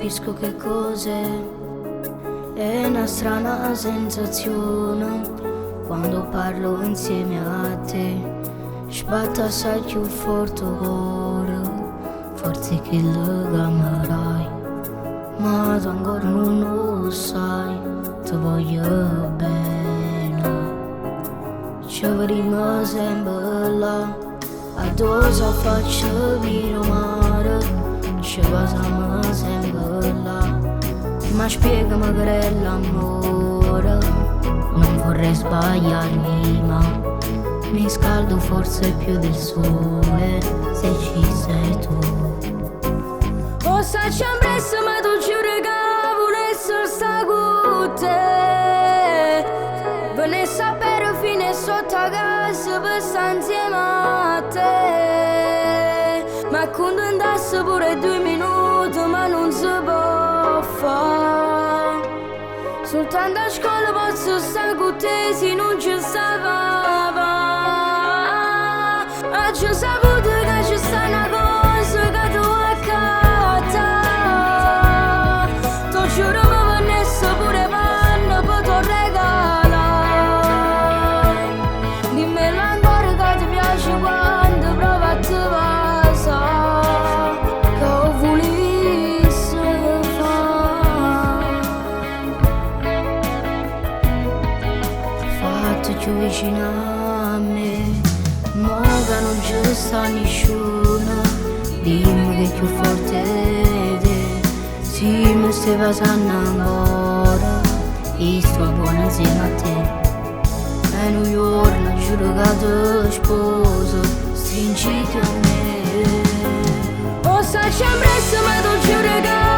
capisco che cos'è. È una strana sensazione quando parlo insieme a te. Sbatta assai più forte cuore, forse che lo amerai, ma tu ancora non lo sai, ti voglio bene. Ci vedremo sempre là, addosso faccio vino mare, ci pasiamo sempre là. Ma spiegami che è l'amore, non vorrei sbagliarmi ma mi scaldo forse più del sole se ci sei tu. O sacci ampresso ma tu giuro che volessi sta con te. Venne sapere fine sotto a casa per stare insieme a te. Ma accontentassi pure 2 minuti ma non si può fare. Soltanto a scuola posso stare con te se non ci stava. Ci saputo che ci sta una cosa che tu accata. Ti giuro mi venisse pure panno per tu regalare. Dimmelo ancora che ti piace quando provo a te passa, che ho volessi fare. Fatti più vicino a me, mo che non ci sta nessuno, dimmi che è più forte di te. Se mi stai passando ancora, io sto buona insieme a te. E un giorno giuro che ti sposo, stringiti a me. O sacci ampresso ma tu giuro che